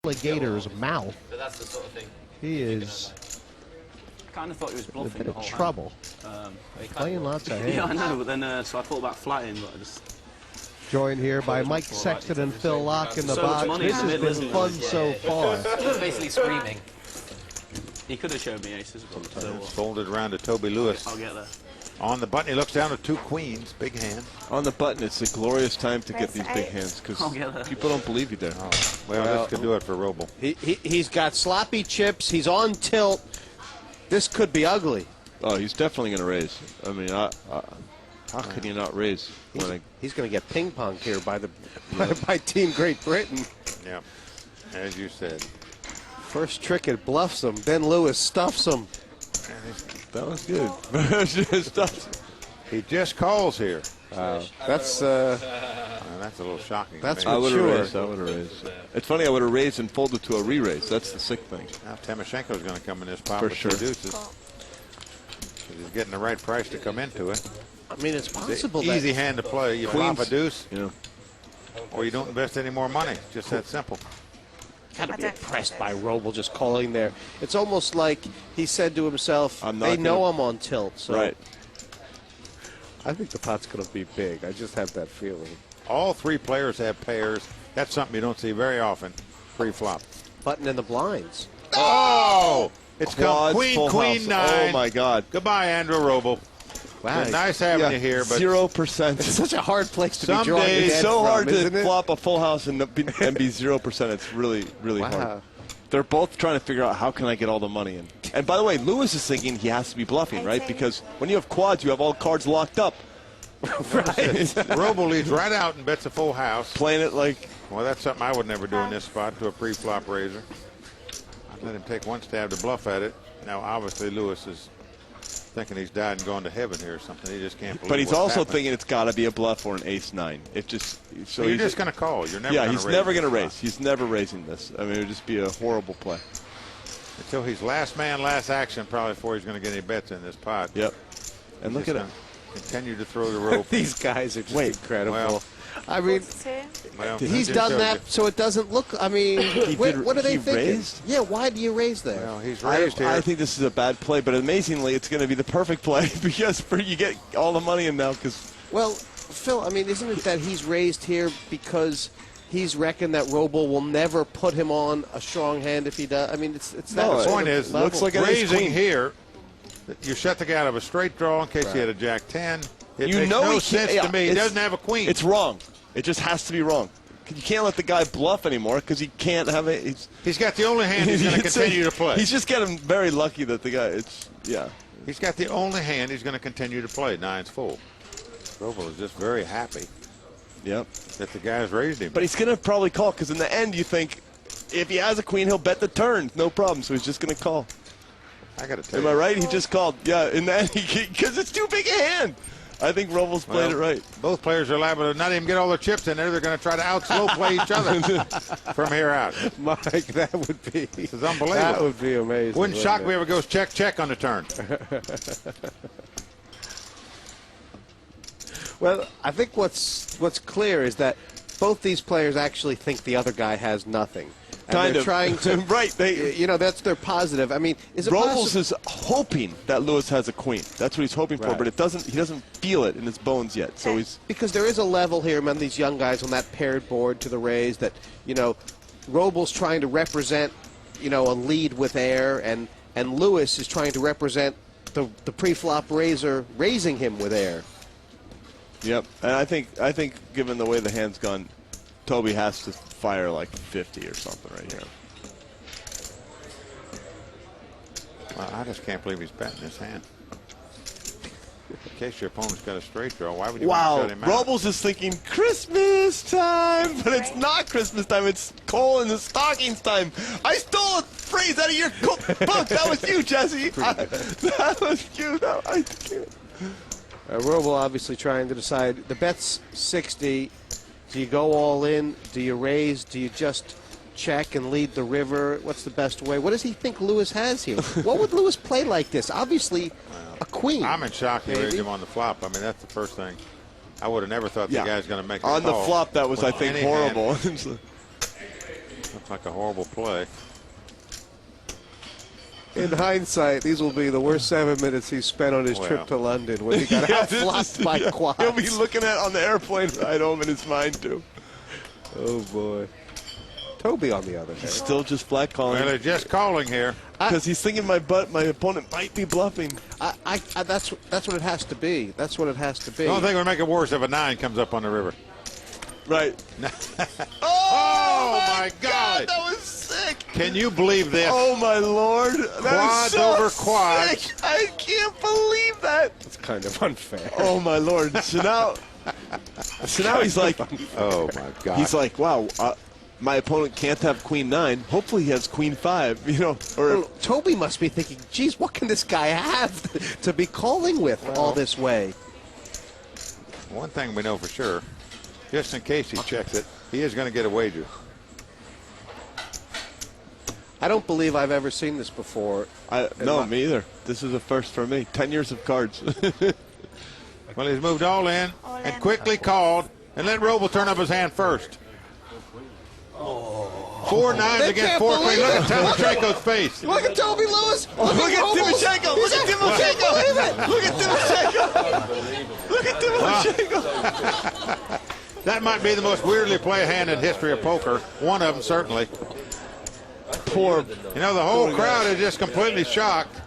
alligator's mouth. But that's the sort of thing. He is I kind of thought he was in a bluffing bit the of whole trouble. Playing lots of hands. Yeah, I know, but then so I thought about flatting, but I just... Joined here by Mike Sexton and Phil Locke in the So much box. money This in the has middle, been isn't fun it? so far. He's basically screaming. He could have showed me aces, but It's folded around to Toby Lewis. I'll get there. On the button, he looks down to two queens, big hand. On the button, it's a glorious time to get these big hands I'll because get there. people don't believe you there. Well, this could do it for Roble. He's got sloppy chips. He's on tilt. This could be ugly. Oh, he's definitely going to raise. I mean, how can you not raise? He's going to get ping ponged here by the by Team Great Britain. Yeah, as you said. First trick, it bluffs him. Then Lewis stuffs him. That was good. He just calls here. That's That's a little shocking. That's to me. I would have Sure. raised. I would have raised. It's funny. I would have raised and folded to a re-raise. That's the sick thing. Now Timoshenko's going to come in this pot For with sure. two deuces. He's getting the right price to come into it. I mean, it's possible Easy that hand to play. You flop a deuce, Yeah. or you don't invest any more money. Just that simple. got to be impressed by Roble just calling there. It's almost like he said to himself, I'm not they know gonna- I'm on tilt. So Right. I think the pot's going to be big. I just have that feeling. All three players have pairs. That's something you don't see very often. Pre-flop. Button in the blinds. Oh! It's come Quads, queen, full queen, house. nine. Oh my God. Goodbye, Andrew Roble. Wow. Been nice having you here, but 0%. It's such a hard place to Some be drawing days- a It's dead so from, hard to isn't it? flop a full house and be 0%. It's really, really Wow. hard. They're both trying to figure out how can I get all the money in. And by the way, Lewis is thinking he has to be bluffing, right? Because when you have quads, you have all cards locked up. Roble leads right out and bets a full house. Playing it like, Well, that's something I would never do in this spot to a pre-flop raiser. I'd let him take one stab to bluff at it. Now, obviously, Lewis is thinking he's died and gone to heaven here or something. He just can't believe but he's what's also happened. thinking it's got to be a bluff or an ace-9. It just so Well, you're he's just going to call. You're never yeah, gonna he's raise never this going to spot. raise. He's never raising this. I mean, it would just be a horrible play. Until he's last man, last action, probably before he's going to get any bets in this pot. Yep. And look at it. Continue to throw the rope. These guys are just incredible. Well, I mean, well, he's that just done shows that you. so it doesn't look. I mean, what are they he thinking? raised? Yeah, why do you raise there? Well, he's raised here. I think this is a bad play, but amazingly, it's going to be the perfect play because you get all the money in now. Because Well, Phil, I mean, isn't it that he's raised here because he's reckoned that Roble will never put him on a strong hand if he does? I mean, it's that No, The sort point of is, level. looks like an ace raising queen. here, you shut the guy out of a straight draw in case he had a jack 10. It you makes know no he sense can't, to me. He it's- doesn't have a queen. It's wrong. It just has to be wrong. You can't let the guy bluff anymore because he can't have it. He's got the only hand he's going to continue to play. He's just getting very lucky that the guy. He's got the only hand he's going to continue to play. Nine's full. Roble is just very happy Yep. that the guy's raised him. But he's going to probably call because in the end you think if he has a queen he'll bet the turn, no problem. So he's just going to call. I got to tell Am you. I right? He just called. Yeah. In the end, because it's too big a hand. I think Roble's played it right. Both players are liable to not even get all their chips in there. They're going to try to out-slow play each other from here out. Mike, that would be. This is unbelievable. That would be amazing. Wouldn't shock it? me if it goes check, check on the turn. Well, I think what's clear is that both these players actually think the other guy has nothing. And Kind they're of. trying to. Right. That's their positive. I mean, is it Robles possible? is hoping that Lewis has a queen. That's what he's hoping for, Right. but he doesn't feel it in his bones yet. So he's Because there is a level here among these young guys on that paired board to the raise that, Roble's trying to represent, a lead with air, and Lewis is trying to represent the pre-flop raiser raising him with air. Yep. And I think given the way the hand's gone, Toby has to fire like 50 or something right here. Well, I just can't believe he's betting this hand. In case your opponent's got a straight draw, why would you want Wow. to shut him out? Robles is thinking Christmas time, but it's not Christmas time. It's coal in the stockings time. I stole a phrase out of your book. That was you, Jesse. That was you. I can't. Roble obviously trying to decide. The bet's 60. Do you go all in? Do you raise? Do you just check and lead the river? What's the best way? What does he think Lewis has here? What would Lewis play like this? Obviously, a queen. I'm in shock he maybe. raised him on the flop. I mean, that's the first thing. I would have never thought the guy's going to make a On the call flop, that was, with I think, any horrible. hand. Looks like a horrible play. In hindsight, these will be the worst 7 minutes he spent on his Well. trip to London when he got outflopped by quads. He'll be looking at on the airplane ride home in his mind, too. Oh, boy. Toby, on the other hand. Still just flat Well, calling. they're just calling here. Because he's thinking my opponent might be bluffing. That's what it has to be. That's what it has to be. The only thing that would make it worse if a 9 comes up on the river. Right. Oh, my God. That was sick. Can you believe this? Oh, my Lord. That Quads is so over quads. sick. I can't believe that. It's kind of unfair. Oh, my Lord. So now he's like, Oh, my God. he's like, wow, my opponent can't have queen 9. Hopefully he has queen 5, you know. Or Well, Toby must be thinking, geez, what can this guy have to be calling with all this way? One thing we know for sure, just in case he checks it, he is going to get a wager. I don't believe I've ever seen this before. no, me either. This is a first for me. 10 years of cards. Well, he's moved all in and quickly called and let Roble turn up his hand first. 4 9s They against can't 4 queens. believe Look it. at Timoshenko's face. Look at Toby Lewis. Look at Robles. Timoshenko. Look at Timoshenko. Look at Timoshenko. Look at Timoshenko. That might be the most weirdly played hand in history of poker. One of them, certainly. Poor. You know, the whole crowd is just completely shocked.